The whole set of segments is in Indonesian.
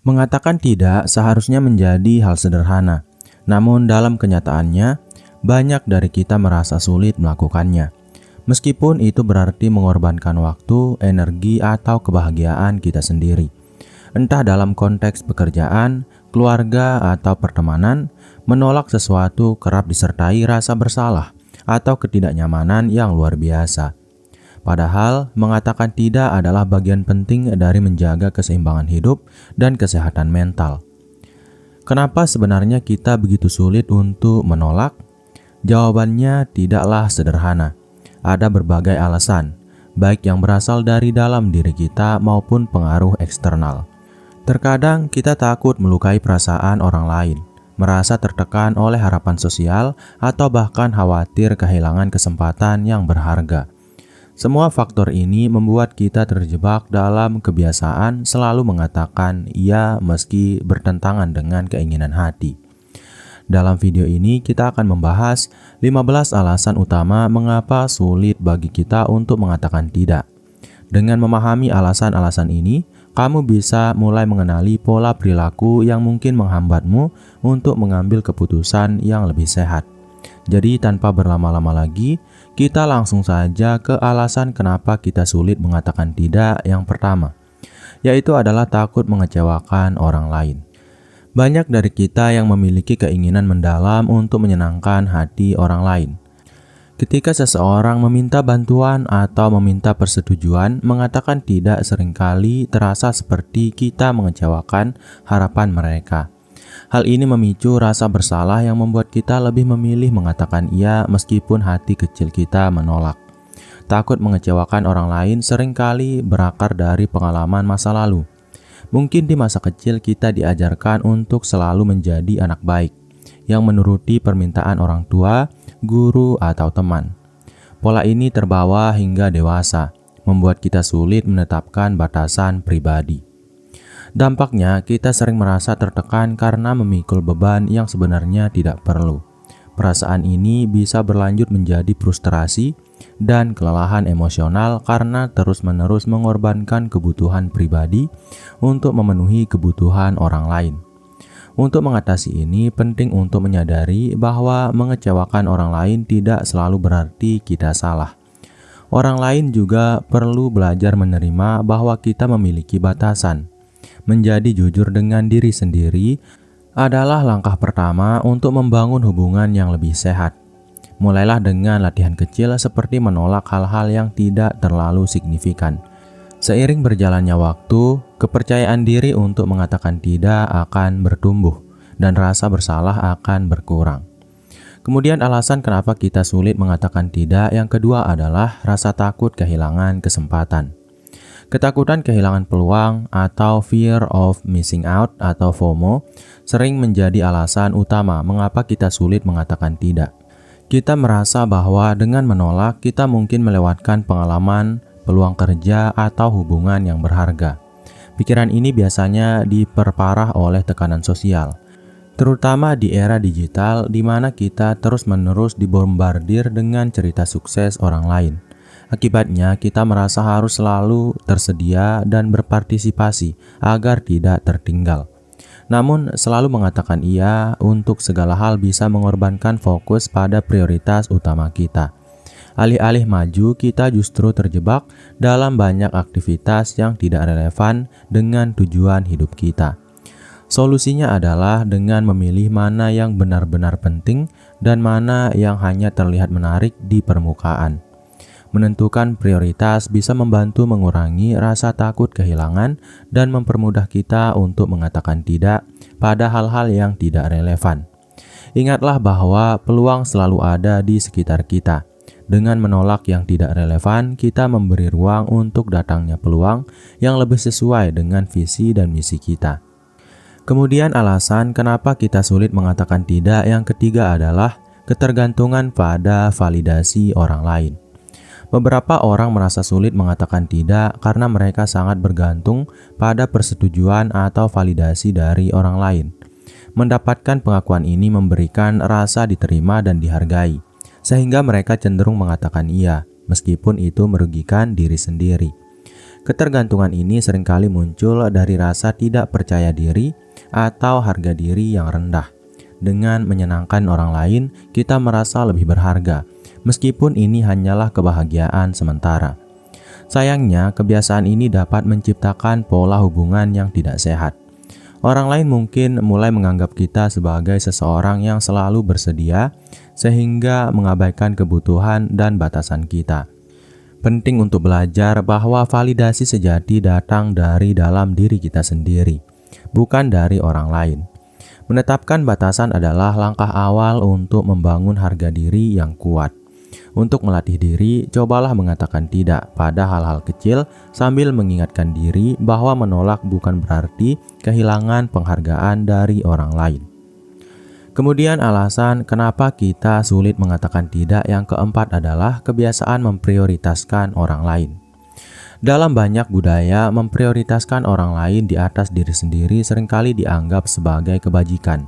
Mengatakan tidak seharusnya menjadi hal sederhana, namun dalam kenyataannya, banyak dari kita merasa sulit melakukannya. Meskipun itu berarti mengorbankan waktu, energi, atau kebahagiaan kita sendiri. Entah dalam konteks pekerjaan, keluarga, atau pertemanan, menolak sesuatu kerap disertai rasa bersalah atau ketidaknyamanan yang luar biasa. Padahal, mengatakan tidak adalah bagian penting dari menjaga keseimbangan hidup dan kesehatan mental. Kenapa sebenarnya kita begitu sulit untuk menolak? Jawabannya tidaklah sederhana. Ada berbagai alasan, baik yang berasal dari dalam diri kita maupun pengaruh eksternal. Terkadang kita takut melukai perasaan orang lain, merasa tertekan oleh harapan sosial, atau bahkan khawatir kehilangan kesempatan yang berharga. Semua faktor ini membuat kita terjebak dalam kebiasaan selalu mengatakan iya meski bertentangan dengan keinginan hati. Dalam video ini kita akan membahas 15 alasan utama mengapa sulit bagi kita untuk mengatakan tidak. Dengan memahami alasan-alasan ini, kamu bisa mulai mengenali pola perilaku yang mungkin menghambatmu untuk mengambil keputusan yang lebih sehat. Jadi tanpa berlama-lama lagi, kita langsung saja ke alasan kenapa kita sulit mengatakan tidak yang pertama, yaitu adalah takut mengecewakan orang lain. Banyak dari kita yang memiliki keinginan mendalam untuk menyenangkan hati orang lain. Ketika seseorang meminta bantuan atau meminta persetujuan, mengatakan tidak seringkali terasa seperti kita mengecewakan harapan mereka. Hal ini memicu rasa bersalah yang membuat kita lebih memilih mengatakan iya meskipun hati kecil kita menolak. Takut mengecewakan orang lain seringkali berakar dari pengalaman masa lalu. Mungkin di masa kecil kita diajarkan untuk selalu menjadi anak baik, yang menuruti permintaan orang tua, guru, atau teman. Pola ini terbawa hingga dewasa, membuat kita sulit menetapkan batasan pribadi. Dampaknya, kita sering merasa tertekan karena memikul beban yang sebenarnya tidak perlu. Perasaan ini bisa berlanjut menjadi frustrasi dan kelelahan emosional karena terus-menerus mengorbankan kebutuhan pribadi untuk memenuhi kebutuhan orang lain. Untuk mengatasi ini, penting untuk menyadari bahwa mengecewakan orang lain tidak selalu berarti kita salah. Orang lain juga perlu belajar menerima bahwa kita memiliki batasan. Menjadi jujur dengan diri sendiri adalah langkah pertama untuk membangun hubungan yang lebih sehat. Mulailah dengan latihan kecil seperti menolak hal-hal yang tidak terlalu signifikan. Seiring berjalannya waktu, kepercayaan diri untuk mengatakan tidak akan bertumbuh dan rasa bersalah akan berkurang. Kemudian alasan kenapa kita sulit mengatakan tidak yang kedua adalah rasa takut kehilangan kesempatan. Ketakutan kehilangan peluang atau fear of missing out atau FOMO sering menjadi alasan utama mengapa kita sulit mengatakan tidak. Kita merasa bahwa dengan menolak kita mungkin melewatkan pengalaman, peluang kerja, atau hubungan yang berharga. Pikiran ini biasanya diperparah oleh tekanan sosial, terutama di era digital di mana kita terus-menerus dibombardir dengan cerita sukses orang lain. Akibatnya, kita merasa harus selalu tersedia dan berpartisipasi agar tidak tertinggal. Namun, selalu mengatakan iya untuk segala hal bisa mengorbankan fokus pada prioritas utama kita. Alih-alih maju, kita justru terjebak dalam banyak aktivitas yang tidak relevan dengan tujuan hidup kita. Solusinya adalah dengan memilih mana yang benar-benar penting dan mana yang hanya terlihat menarik di permukaan. Menentukan prioritas bisa membantu mengurangi rasa takut kehilangan dan mempermudah kita untuk mengatakan tidak pada hal-hal yang tidak relevan. Ingatlah bahwa peluang selalu ada di sekitar kita. Dengan menolak yang tidak relevan, kita memberi ruang untuk datangnya peluang yang lebih sesuai dengan visi dan misi kita. Kemudian alasan kenapa kita sulit mengatakan tidak yang ketiga adalah ketergantungan pada validasi orang lain. Beberapa orang merasa sulit mengatakan tidak karena mereka sangat bergantung pada persetujuan atau validasi dari orang lain. Mendapatkan pengakuan ini memberikan rasa diterima dan dihargai, sehingga mereka cenderung mengatakan iya, meskipun itu merugikan diri sendiri. Ketergantungan ini seringkali muncul dari rasa tidak percaya diri atau harga diri yang rendah. Dengan menyenangkan orang lain, kita merasa lebih berharga, meskipun ini hanyalah kebahagiaan sementara. Sayangnya, kebiasaan ini dapat menciptakan pola hubungan yang tidak sehat. Orang lain mungkin mulai menganggap kita sebagai seseorang yang selalu bersedia, sehingga mengabaikan kebutuhan dan batasan kita. Penting untuk belajar bahwa validasi sejati datang dari dalam diri kita sendiri, bukan dari orang lain. Menetapkan batasan adalah langkah awal untuk membangun harga diri yang kuat. Untuk melatih diri, cobalah mengatakan tidak pada hal-hal kecil sambil mengingatkan diri bahwa menolak bukan berarti kehilangan penghargaan dari orang lain. Kemudian alasan kenapa kita sulit mengatakan tidak yang keempat adalah kebiasaan memprioritaskan orang lain. Dalam banyak budaya, memprioritaskan orang lain di atas diri sendiri seringkali dianggap sebagai kebajikan.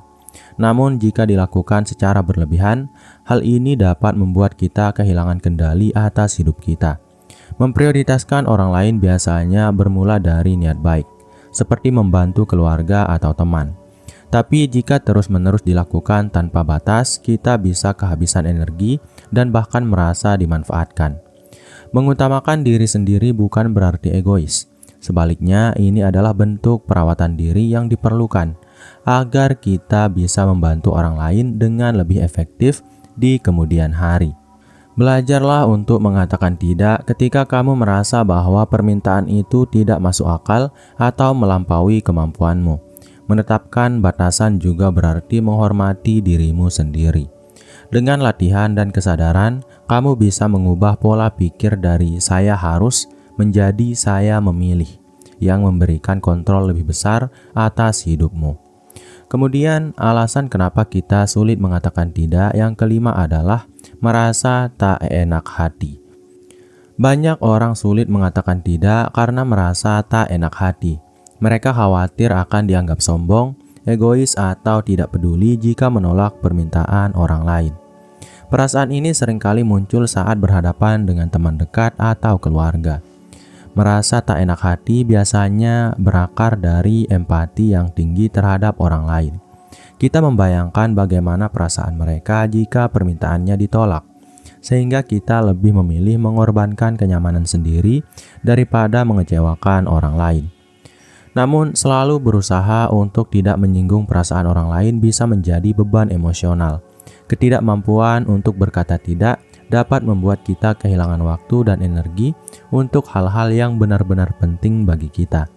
Namun jika dilakukan secara berlebihan, hal ini dapat membuat kita kehilangan kendali atas hidup kita. Memprioritaskan orang lain biasanya bermula dari niat baik, seperti membantu keluarga atau teman. Tapi jika terus-menerus dilakukan tanpa batas, kita bisa kehabisan energi dan bahkan merasa dimanfaatkan. Mengutamakan diri sendiri bukan berarti egois. Sebaliknya, ini adalah bentuk perawatan diri yang diperlukan agar kita bisa membantu orang lain dengan lebih efektif di kemudian hari. Belajarlah untuk mengatakan tidak ketika kamu merasa bahwa permintaan itu tidak masuk akal atau melampaui kemampuanmu. Menetapkan batasan juga berarti menghormati dirimu sendiri. Dengan latihan dan kesadaran, kamu bisa mengubah pola pikir dari saya harus menjadi saya memilih, yang memberikan kontrol lebih besar atas hidupmu. Kemudian, alasan kenapa kita sulit mengatakan tidak yang kelima adalah merasa tak enak hati. Banyak orang sulit mengatakan tidak karena merasa tak enak hati. Mereka khawatir akan dianggap sombong, egois, atau tidak peduli jika menolak permintaan orang lain. Perasaan ini seringkali muncul saat berhadapan dengan teman dekat atau keluarga. Merasa tak enak hati biasanya berakar dari empati yang tinggi terhadap orang lain. Kita membayangkan bagaimana perasaan mereka jika permintaannya ditolak, sehingga kita lebih memilih mengorbankan kenyamanan sendiri daripada mengecewakan orang lain. Namun, selalu berusaha untuk tidak menyinggung perasaan orang lain bisa menjadi beban emosional. Ketidakmampuan untuk berkata tidak dapat membuat kita kehilangan waktu dan energi untuk hal-hal yang benar-benar penting bagi kita.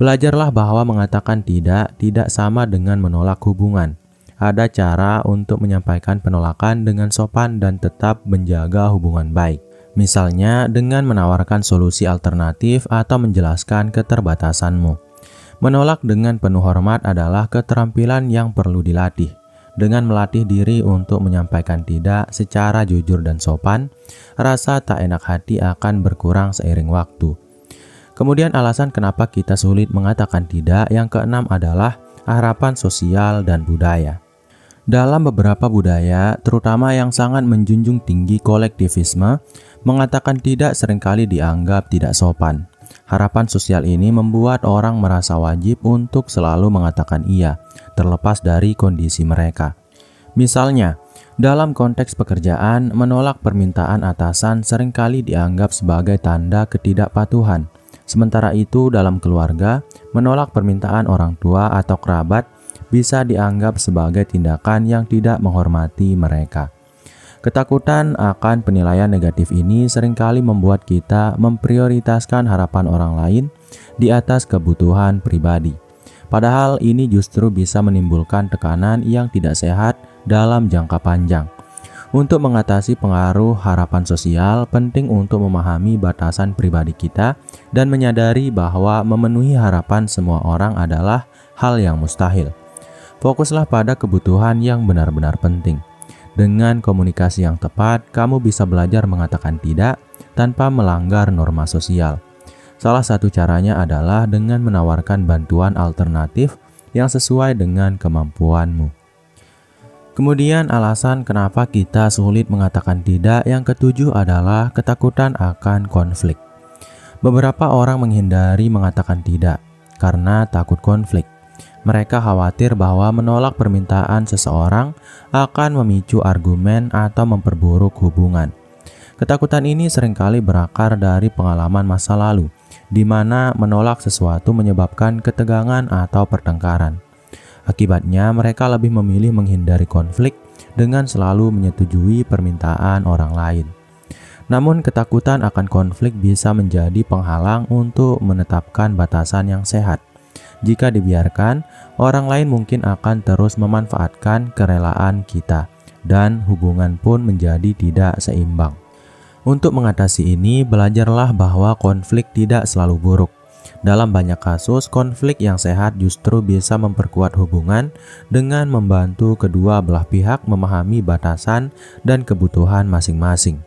Belajarlah bahwa mengatakan tidak sama dengan menolak hubungan. Ada cara untuk menyampaikan penolakan dengan sopan dan tetap menjaga hubungan baik. Misalnya dengan menawarkan solusi alternatif atau menjelaskan keterbatasanmu. Menolak dengan penuh hormat adalah keterampilan yang perlu dilatih. Dengan melatih diri untuk menyampaikan tidak secara jujur dan sopan, rasa tak enak hati akan berkurang seiring waktu. Kemudian alasan kenapa kita sulit mengatakan tidak yang keenam adalah harapan sosial dan budaya. Dalam beberapa budaya, terutama yang sangat menjunjung tinggi kolektivisme, mengatakan tidak seringkali dianggap tidak sopan. Harapan sosial ini membuat orang merasa wajib untuk selalu mengatakan iya, terlepas dari kondisi mereka. Misalnya, dalam konteks pekerjaan, menolak permintaan atasan seringkali dianggap sebagai tanda ketidakpatuhan. Sementara itu, dalam keluarga, menolak permintaan orang tua atau kerabat bisa dianggap sebagai tindakan yang tidak menghormati mereka. Ketakutan akan penilaian negatif ini seringkali membuat kita memprioritaskan harapan orang lain di atas kebutuhan pribadi. Padahal ini justru bisa menimbulkan tekanan yang tidak sehat dalam jangka panjang. Untuk mengatasi pengaruh harapan sosial, penting untuk memahami batasan pribadi kita dan menyadari bahwa memenuhi harapan semua orang adalah hal yang mustahil. Fokuslah pada kebutuhan yang benar-benar penting. Dengan komunikasi yang tepat, kamu bisa belajar mengatakan tidak tanpa melanggar norma sosial. Salah satu caranya adalah dengan menawarkan bantuan alternatif yang sesuai dengan kemampuanmu. Kemudian alasan kenapa kita sulit mengatakan tidak yang ketujuh adalah ketakutan akan konflik. Beberapa orang menghindari mengatakan tidak karena takut konflik. Mereka khawatir bahwa menolak permintaan seseorang akan memicu argumen atau memperburuk hubungan. Ketakutan ini seringkali berakar dari pengalaman masa lalu, di mana menolak sesuatu menyebabkan ketegangan atau pertengkaran. Akibatnya, mereka lebih memilih menghindari konflik dengan selalu menyetujui permintaan orang lain. Namun, ketakutan akan konflik bisa menjadi penghalang untuk menetapkan batasan yang sehat. Jika dibiarkan, orang lain mungkin akan terus memanfaatkan kerelaan kita, dan hubungan pun menjadi tidak seimbang. Untuk mengatasi ini, belajarlah bahwa konflik tidak selalu buruk. Dalam banyak kasus, konflik yang sehat justru bisa memperkuat hubungan dengan membantu kedua belah pihak memahami batasan dan kebutuhan masing-masing.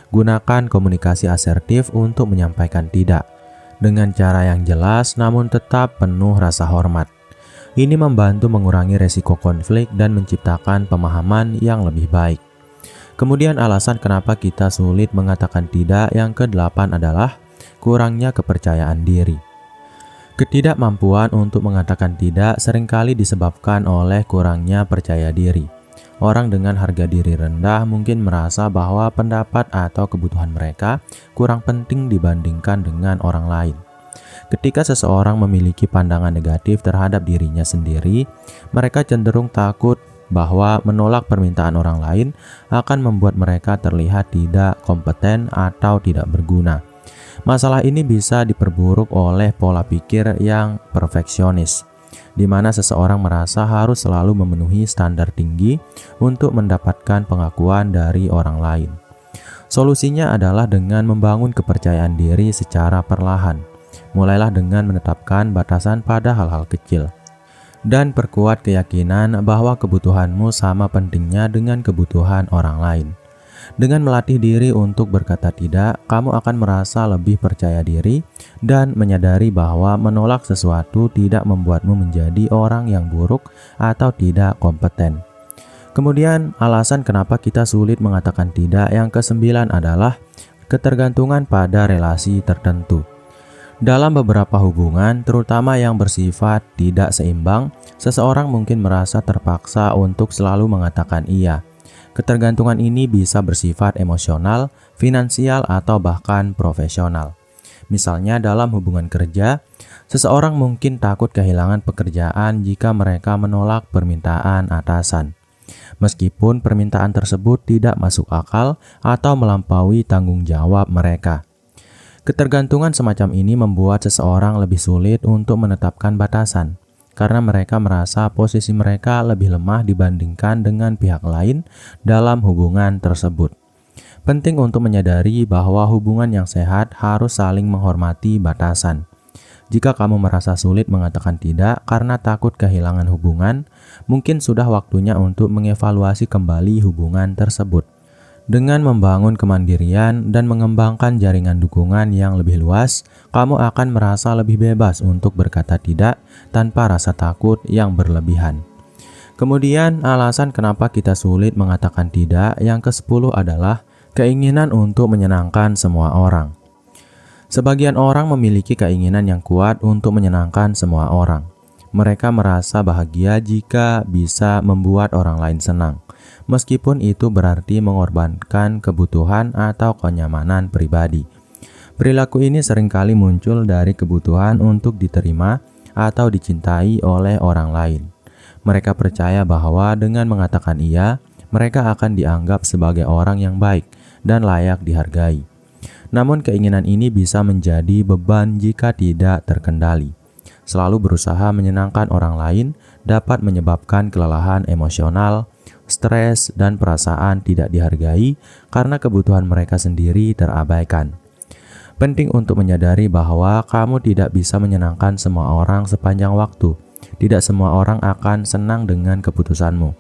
Gunakan komunikasi asertif untuk menyampaikan tidak, dengan cara yang jelas namun tetap penuh rasa hormat. Ini membantu mengurangi resiko konflik dan menciptakan pemahaman yang lebih baik. Kemudian alasan kenapa kita sulit mengatakan tidak yang ke-8 adalah kurangnya kepercayaan diri. Ketidakmampuan untuk mengatakan tidak seringkali disebabkan oleh kurangnya percaya diri. Orang dengan harga diri rendah mungkin merasa bahwa pendapat atau kebutuhan mereka kurang penting dibandingkan dengan orang lain. Ketika seseorang memiliki pandangan negatif terhadap dirinya sendiri, mereka cenderung takut bahwa menolak permintaan orang lain akan membuat mereka terlihat tidak kompeten atau tidak berguna. Masalah ini bisa diperburuk oleh pola pikir yang perfeksionis, di mana seseorang merasa harus selalu memenuhi standar tinggi untuk mendapatkan pengakuan dari orang lain. Solusinya adalah dengan membangun kepercayaan diri secara perlahan. Mulailah dengan menetapkan batasan pada hal-hal kecil, dan perkuat keyakinan bahwa kebutuhanmu sama pentingnya dengan kebutuhan orang lain. Dengan melatih diri untuk berkata tidak, kamu akan merasa lebih percaya diri dan menyadari bahwa menolak sesuatu tidak membuatmu menjadi orang yang buruk atau tidak kompeten. Kemudian, alasan kenapa kita sulit mengatakan tidak yang ke-9 adalah ketergantungan pada relasi tertentu. Dalam beberapa hubungan, terutama yang bersifat tidak seimbang, seseorang mungkin merasa terpaksa untuk selalu mengatakan iya. Ketergantungan ini bisa bersifat emosional, finansial, atau bahkan profesional. Misalnya dalam hubungan kerja, seseorang mungkin takut kehilangan pekerjaan jika mereka menolak permintaan atasan, meskipun permintaan tersebut tidak masuk akal atau melampaui tanggung jawab mereka. Ketergantungan semacam ini membuat seseorang lebih sulit untuk menetapkan batasan, karena mereka merasa posisi mereka lebih lemah dibandingkan dengan pihak lain dalam hubungan tersebut. Penting untuk menyadari bahwa hubungan yang sehat harus saling menghormati batasan. Jika kamu merasa sulit mengatakan tidak karena takut kehilangan hubungan, mungkin sudah waktunya untuk mengevaluasi kembali hubungan tersebut. Dengan membangun kemandirian dan mengembangkan jaringan dukungan yang lebih luas, kamu akan merasa lebih bebas untuk berkata tidak tanpa rasa takut yang berlebihan. Kemudian, alasan kenapa kita sulit mengatakan tidak yang ke-10 adalah keinginan untuk menyenangkan semua orang. Sebagian orang memiliki keinginan yang kuat untuk menyenangkan semua orang. Mereka merasa bahagia jika bisa membuat orang lain senang, meskipun itu berarti mengorbankan kebutuhan atau kenyamanan pribadi. Perilaku ini seringkali muncul dari kebutuhan untuk diterima atau dicintai oleh orang lain. Mereka percaya bahwa dengan mengatakan iya, mereka akan dianggap sebagai orang yang baik dan layak dihargai. Namun keinginan ini bisa menjadi beban jika tidak terkendali. Selalu berusaha menyenangkan orang lain dapat menyebabkan kelelahan emosional, stres, dan perasaan tidak dihargai karena kebutuhan mereka sendiri terabaikan. Penting untuk menyadari bahwa kamu tidak bisa menyenangkan semua orang sepanjang waktu. Tidak semua orang akan senang dengan keputusanmu,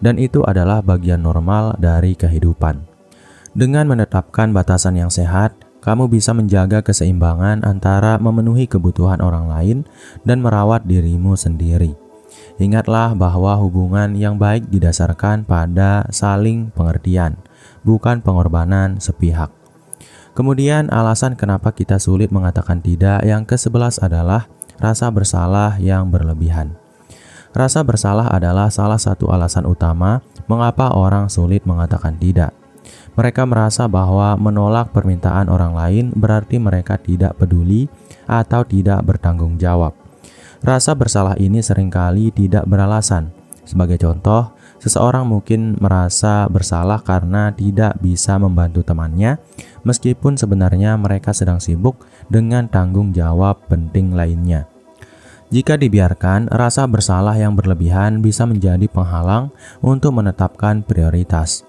dan itu adalah bagian normal dari kehidupan. Dengan menetapkan batasan yang sehat, kamu bisa menjaga keseimbangan antara memenuhi kebutuhan orang lain dan merawat dirimu sendiri. Ingatlah bahwa hubungan yang baik didasarkan pada saling pengertian, bukan pengorbanan sepihak. Kemudian alasan kenapa kita sulit mengatakan tidak yang ke-11 adalah rasa bersalah yang berlebihan. Rasa bersalah adalah salah satu alasan utama mengapa orang sulit mengatakan tidak. Mereka merasa bahwa menolak permintaan orang lain berarti mereka tidak peduli atau tidak bertanggung jawab. Rasa bersalah ini seringkali tidak beralasan. Sebagai contoh, seseorang mungkin merasa bersalah karena tidak bisa membantu temannya, meskipun sebenarnya mereka sedang sibuk dengan tanggung jawab penting lainnya. Jika dibiarkan, rasa bersalah yang berlebihan bisa menjadi penghalang untuk menetapkan prioritas.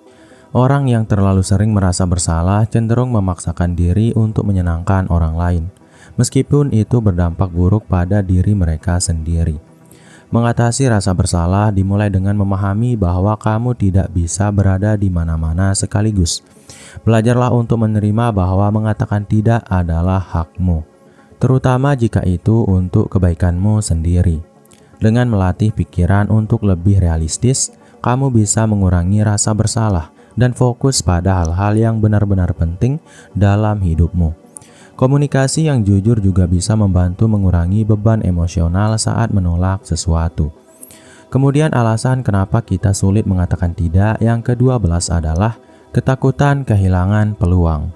Orang yang terlalu sering merasa bersalah cenderung memaksakan diri untuk menyenangkan orang lain, meskipun itu berdampak buruk pada diri mereka sendiri. Mengatasi rasa bersalah dimulai dengan memahami bahwa kamu tidak bisa berada di mana-mana sekaligus. Belajarlah untuk menerima bahwa mengatakan tidak adalah hakmu, terutama jika itu untuk kebaikanmu sendiri. Dengan melatih pikiran untuk lebih realistis, kamu bisa mengurangi rasa bersalah dan fokus pada hal-hal yang benar-benar penting dalam hidupmu. Komunikasi yang jujur juga bisa membantu mengurangi beban emosional saat menolak sesuatu. Kemudian alasan kenapa kita sulit mengatakan tidak yang ke-12 adalah ketakutan kehilangan peluang.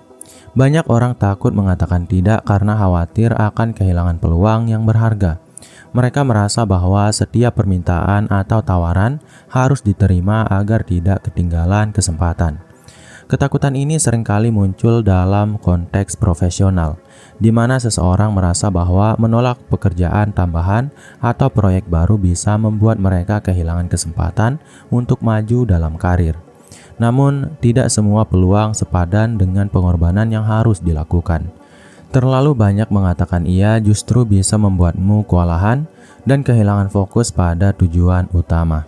Banyak orang takut mengatakan tidak karena khawatir akan kehilangan peluang yang berharga. Mereka merasa bahwa setiap permintaan atau tawaran harus diterima agar tidak ketinggalan kesempatan. Ketakutan ini seringkali muncul dalam konteks profesional, di mana seseorang merasa bahwa menolak pekerjaan tambahan atau proyek baru bisa membuat mereka kehilangan kesempatan untuk maju dalam karir. Namun, tidak semua peluang sepadan dengan pengorbanan yang harus dilakukan. Terlalu banyak mengatakan iya justru bisa membuatmu kewalahan dan kehilangan fokus pada tujuan utama.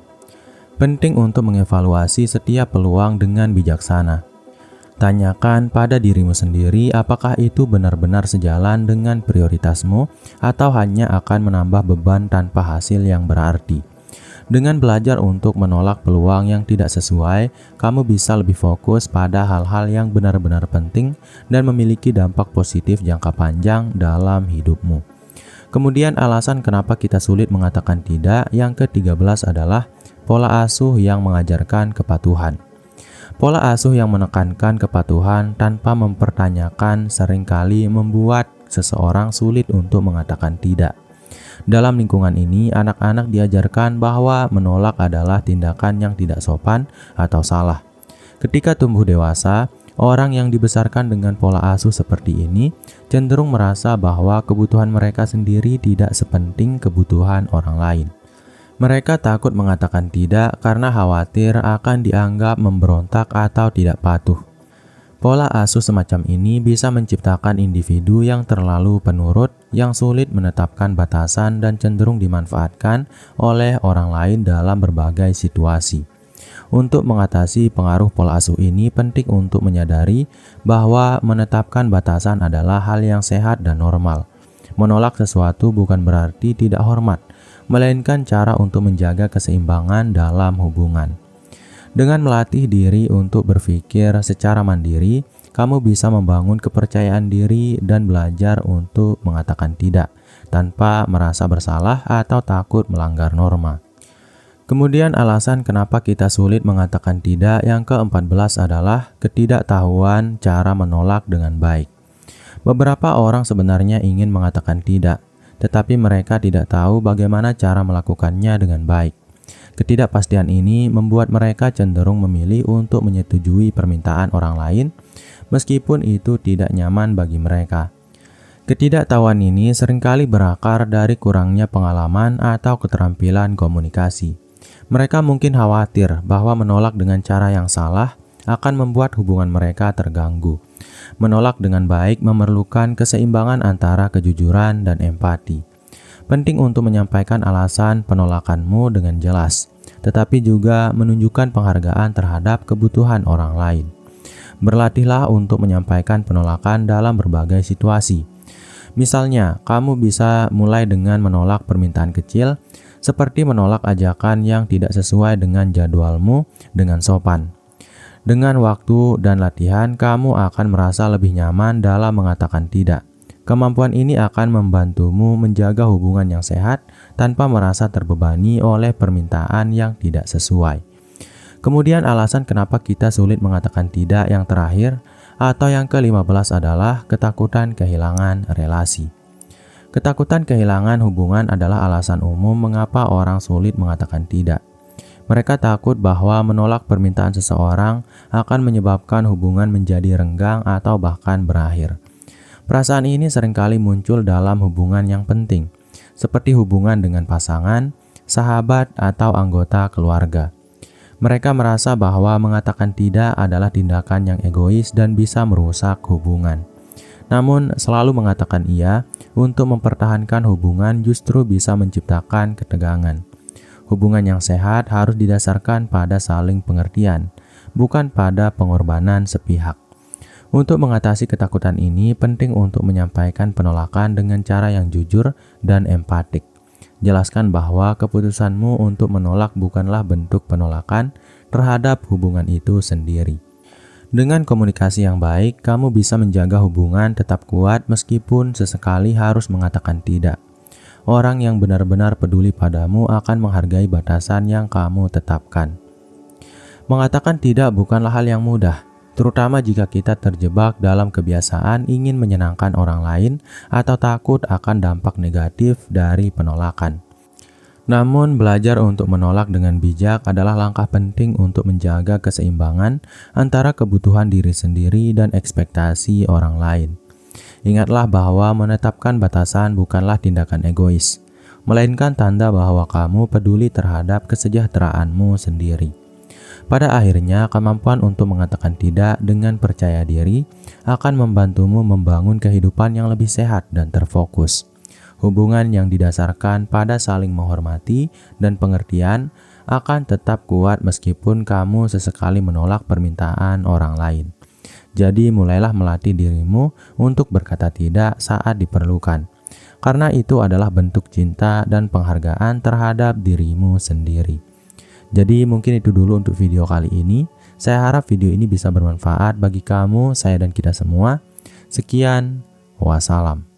Penting untuk mengevaluasi setiap peluang dengan bijaksana. Tanyakan pada dirimu sendiri apakah itu benar-benar sejalan dengan prioritasmu atau hanya akan menambah beban tanpa hasil yang berarti. Dengan belajar untuk menolak peluang yang tidak sesuai, kamu bisa lebih fokus pada hal-hal yang benar-benar penting dan memiliki dampak positif jangka panjang dalam hidupmu. Kemudian alasan kenapa kita sulit mengatakan tidak yang ke-13 adalah pola asuh yang mengajarkan kepatuhan. Pola asuh yang menekankan kepatuhan tanpa mempertanyakan seringkali membuat seseorang sulit untuk mengatakan tidak. Dalam lingkungan ini, anak-anak diajarkan bahwa menolak adalah tindakan yang tidak sopan atau salah. Ketika tumbuh dewasa, orang yang dibesarkan dengan pola asuh seperti ini cenderung merasa bahwa kebutuhan mereka sendiri tidak sepenting kebutuhan orang lain. Mereka takut mengatakan tidak karena khawatir akan dianggap memberontak atau tidak patuh. Pola asuh semacam ini bisa menciptakan individu yang terlalu penurut, yang sulit menetapkan batasan dan cenderung dimanfaatkan oleh orang lain dalam berbagai situasi. Untuk mengatasi pengaruh pola asuh ini, penting untuk menyadari bahwa menetapkan batasan adalah hal yang sehat dan normal. Menolak sesuatu bukan berarti tidak hormat, melainkan cara untuk menjaga keseimbangan dalam hubungan. Dengan melatih diri untuk berpikir secara mandiri, kamu bisa membangun kepercayaan diri dan belajar untuk mengatakan tidak tanpa merasa bersalah atau takut melanggar norma. Kemudian alasan kenapa kita sulit mengatakan tidak yang ke-14 adalah ketidaktahuan cara menolak dengan baik. Beberapa orang sebenarnya ingin mengatakan tidak, tetapi mereka tidak tahu bagaimana cara melakukannya dengan baik. Ketidakpastian ini membuat mereka cenderung memilih untuk menyetujui permintaan orang lain, meskipun itu tidak nyaman bagi mereka. Ketidaktahuan ini seringkali berakar dari kurangnya pengalaman atau keterampilan komunikasi. Mereka mungkin khawatir bahwa menolak dengan cara yang salah akan membuat hubungan mereka terganggu. Menolak dengan baik memerlukan keseimbangan antara kejujuran dan empati. Penting untuk menyampaikan alasan penolakanmu dengan jelas, tetapi juga menunjukkan penghargaan terhadap kebutuhan orang lain. Berlatihlah untuk menyampaikan penolakan dalam berbagai situasi. Misalnya, kamu bisa mulai dengan menolak permintaan kecil, seperti menolak ajakan yang tidak sesuai dengan jadwalmu dengan sopan. Dengan waktu dan latihan, kamu akan merasa lebih nyaman dalam mengatakan tidak. Kemampuan ini akan membantumu menjaga hubungan yang sehat tanpa merasa terbebani oleh permintaan yang tidak sesuai. Kemudian alasan kenapa kita sulit mengatakan tidak yang terakhir atau yang ke-15 adalah ketakutan kehilangan relasi. Ketakutan kehilangan hubungan adalah alasan umum mengapa orang sulit mengatakan tidak. Mereka takut bahwa menolak permintaan seseorang akan menyebabkan hubungan menjadi renggang atau bahkan berakhir. Perasaan ini seringkali muncul dalam hubungan yang penting, seperti hubungan dengan pasangan, sahabat, atau anggota keluarga. Mereka merasa bahwa mengatakan tidak adalah tindakan yang egois dan bisa merusak hubungan. Namun, selalu mengatakan iya untuk mempertahankan hubungan justru bisa menciptakan ketegangan. Hubungan yang sehat harus didasarkan pada saling pengertian, bukan pada pengorbanan sepihak. Untuk mengatasi ketakutan ini, penting untuk menyampaikan penolakan dengan cara yang jujur dan empatik. Jelaskan bahwa keputusanmu untuk menolak bukanlah bentuk penolakan terhadap hubungan itu sendiri. Dengan komunikasi yang baik, kamu bisa menjaga hubungan tetap kuat meskipun sesekali harus mengatakan tidak. Orang yang benar-benar peduli padamu akan menghargai batasan yang kamu tetapkan. Mengatakan tidak bukanlah hal yang mudah, terutama jika kita terjebak dalam kebiasaan ingin menyenangkan orang lain atau takut akan dampak negatif dari penolakan. Namun, belajar untuk menolak dengan bijak adalah langkah penting untuk menjaga keseimbangan antara kebutuhan diri sendiri dan ekspektasi orang lain. Ingatlah bahwa menetapkan batasan bukanlah tindakan egois, melainkan tanda bahwa kamu peduli terhadap kesejahteraanmu sendiri. Pada akhirnya, kemampuan untuk mengatakan tidak dengan percaya diri akan membantumu membangun kehidupan yang lebih sehat dan terfokus. Hubungan yang didasarkan pada saling menghormati dan pengertian akan tetap kuat meskipun kamu sesekali menolak permintaan orang lain. Jadi mulailah melatih dirimu untuk berkata tidak saat diperlukan, karena itu adalah bentuk cinta dan penghargaan terhadap dirimu sendiri. Jadi mungkin itu dulu untuk video kali ini. Saya harap video ini bisa bermanfaat bagi kamu, saya dan kita semua. Sekian, wassalam.